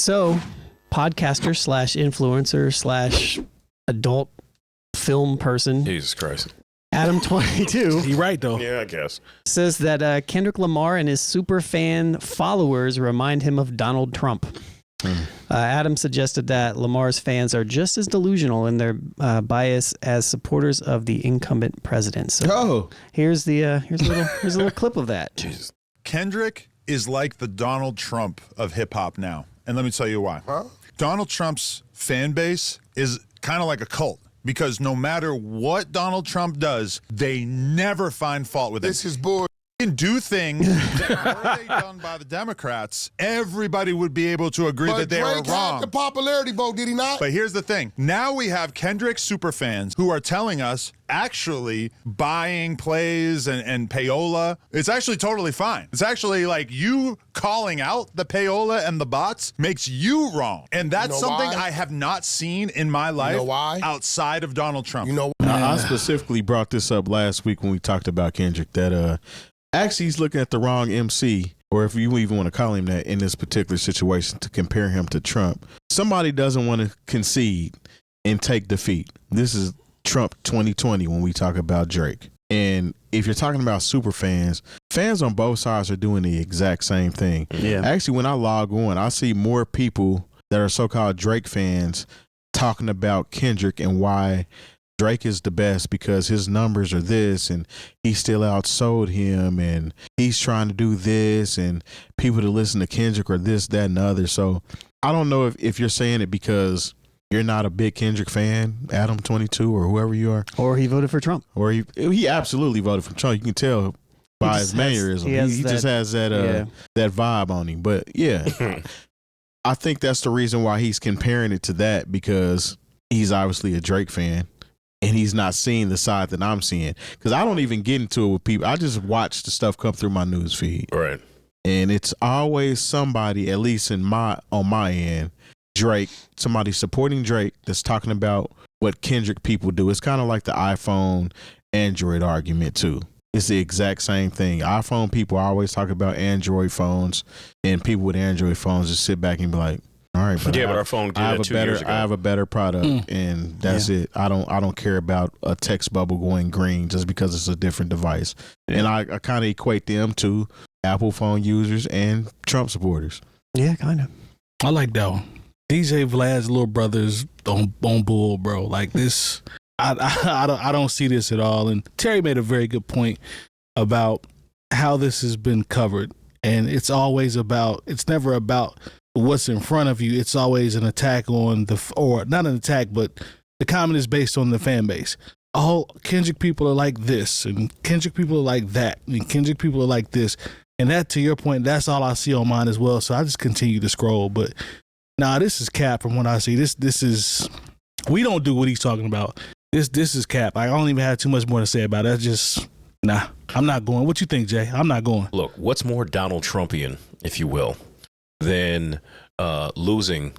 So, podcaster slash influencer slash adult film person. Jesus Christ. Adam22. He right, though. Yeah, I guess. Says that Kendrick Lamar and his super fan followers remind him of Donald Trump. Adam suggested that Lamar's fans are just as delusional in their bias as supporters of the incumbent president. So here's a little clip of that. Jesus. Kendrick is like the Donald Trump of hip hop now. And let me tell you why. Donald Trump's fan base is kind of like a cult. Because no matter what Donald Trump does, they never find fault with it. This is bull. He can do things that were they done by the Democrats, everybody would be able to agree that they were Drake wrong. had the popularity vote, did he not? But here's the thing. Now we have Kendrick superfans who are telling us actually buying plays and payola. It's actually totally fine. It's actually like you calling out the payola and the bots makes you wrong. And that's something why? I have not seen in my life outside of Donald Trump. You know, I specifically brought this up last week when we talked about Kendrick, that actually he's looking at the wrong MC, or if you even want to call him that, in this particular situation to compare him to Trump. Somebody doesn't want to concede and take defeat. This is Trump 2020 when we talk about Drake. And if you're talking about super fans on both sides are doing the exact same thing. Yeah. Actually, when I log on, I see more people that are so-called Drake fans talking about Kendrick and why Drake is the best because his numbers are this and he still outsold him and he's trying to do this and people to listen to Kendrick are this, that, and the other. So I don't know if you're saying it because you're not a big Kendrick fan, Adam22 or whoever you are. Or he voted for Trump. Or he absolutely voted for Trump. You can tell by his mannerism. He just has that that vibe on him. But yeah, I think that's the reason why he's comparing it to that, because he's obviously a Drake fan. And he's not seeing the side that I'm seeing. Because I don't even get into it with people. I just watch the stuff come through my news feed. Right. And it's always somebody, at least on my end, Drake, somebody supporting Drake that's talking about what Kendrick people do. It's kind of like the iPhone, Android argument too. It's the exact same thing. iPhone people always talk about Android phones, and people with Android phones just sit back and be like, all right, but but our phone did it 2 years ago. I have a better product, and that's it. I don't care about a text bubble going green just because it's a different device. And I kind of equate them to Apple phone users and Trump supporters. Yeah, kind of. I like that one. DJ Vlad's little brother's on bull, bro. Like this, I don't see this at all. And Terry made a very good point about how this has been covered, and it's never about what's in front of you. It's always an attack on or not an attack, but the comment is based on the fan base. Oh, Kendrick people are like this, and Kendrick people are like that, and Kendrick people are like this. And that, to your point, that's all I see on mine as well. So I just continue to scroll. But nah, this is cap from what I see. This is, we don't do what he's talking about. This is cap. I don't even have too much more to say about it. That's just, nah, I'm not going. What you think, Jay? I'm not going. Look, what's more Donald Trumpian, if you will, than losing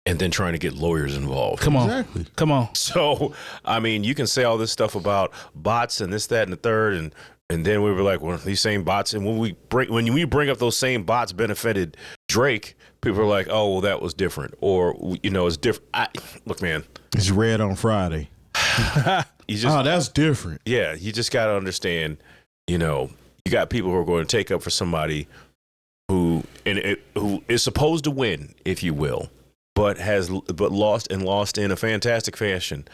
and then trying to get lawyers involved? Come on. Exactly. Come on. So, I mean, you can say all this stuff about bots and this, that, and the third, and then we were like, well, these same bots, and when we bring up those same bots benefited Drake, people are like, oh, well, that was different, or it's different. Look, man, It's red on Friday. That's different. Yeah, you just got to understand. You got people who are going to take up for somebody who is supposed to win, if you will, but lost in a fantastic fashion.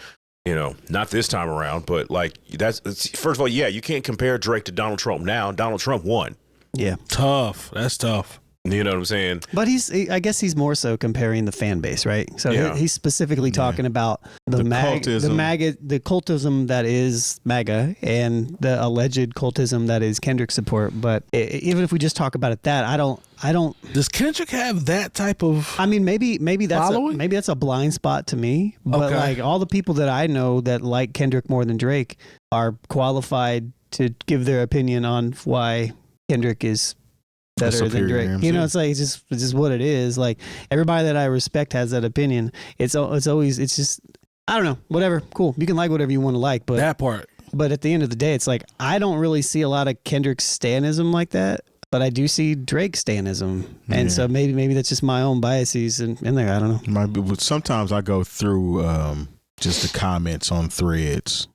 Not this time around, but first of all, yeah, you can't compare Drake to Donald Trump now. Donald Trump won. Yeah. Tough. That's tough. You know what I'm saying? But I guess he's more so comparing the fan base, right? So he's specifically talking about the cultism that is MAGA and the alleged cultism that is Kendrick support. But even if we just talk about it, I don't. Does Kendrick have that type of? I mean, maybe that's a blind spot to me. But like all the people that I know that like Kendrick more than Drake are qualified to give their opinion on why Kendrick is better than Drake. MC. It's like it's just what it is. Like everybody that I respect has that opinion. It's just I don't know. Whatever. Cool. You can like whatever you want to like, but that part. But at the end of the day, it's like I don't really see a lot of Kendrick stanism like that. but I do see Drake stanism, and so maybe that's just my own biases in there. I don't know. Might be, but sometimes I go through just the comments on threads.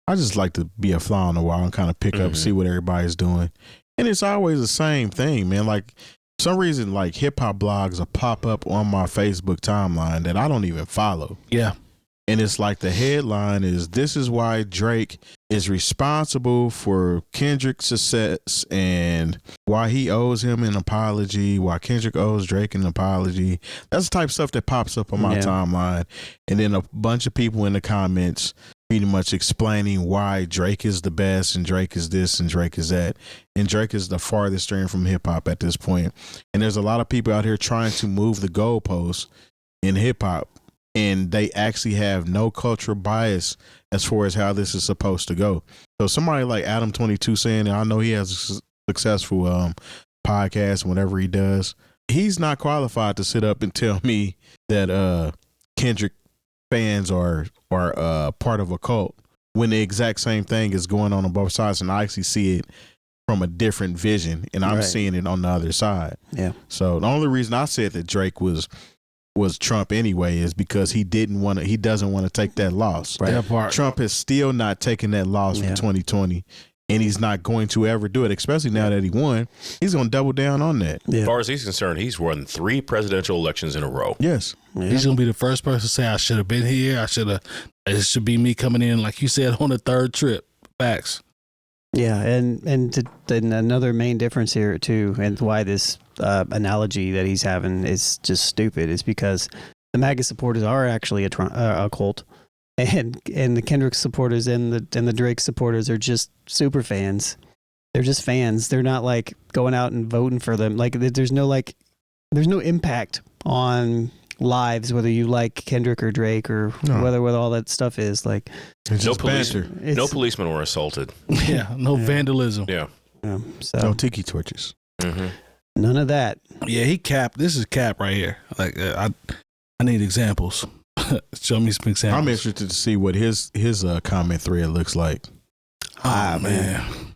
I just like to be a fly on the wall and kind of pick up, see what everybody's doing, and it's always the same thing, man. Like for some reason, like hip hop blogs will pop up on my Facebook timeline that I don't even follow. Yeah. And it's like the headline is, "This is why Drake is responsible for Kendrick's success and why he owes him an apology, why Kendrick owes Drake an apology." That's the type of stuff that pops up on my timeline. And then a bunch of people in the comments pretty much explaining why Drake is the best and Drake is this and Drake is that. And Drake is the farthest strand from hip hop at this point. And there's a lot of people out here trying to move the goalposts in hip hop. And they actually have no cultural bias as far as how this is supposed to go. So somebody like Adam22 saying, I know he has a successful podcast and whatever he does, he's not qualified to sit up and tell me that Kendrick fans are part of a cult when the exact same thing is going on both sides. And I actually see it from a different vision, and I'm seeing it on the other side. Yeah. So the only reason I said that Drake was Trump anyway is because he doesn't want to take that loss. Right. That part. Trump is still not taking that loss for 2020, and he's not going to ever do it, especially now that he won. He's going to double down on that. As far as he's concerned, he's won 3 presidential elections in a row. Yes. He's going to be the first person to say, I should have been here. It should be me coming in, like you said, on the 3rd trip. Facts. Yeah, and another main difference here too, and why this analogy that he's having is just stupid, is because the MAGA supporters are actually a cult, and the Kendrick supporters and the Drake supporters are just super fans. They're just fans. They're not like going out and voting for them. Like there's no impact on lives, whether you like Kendrick or Drake or whether all that stuff is like. No policemen were assaulted. Yeah, no vandalism. Yeah. So no tiki torches. None of that. Yeah, he capped. This is cap right here. Like I need examples. Show me some examples. I'm interested to see what his comment thread looks like. Oh man.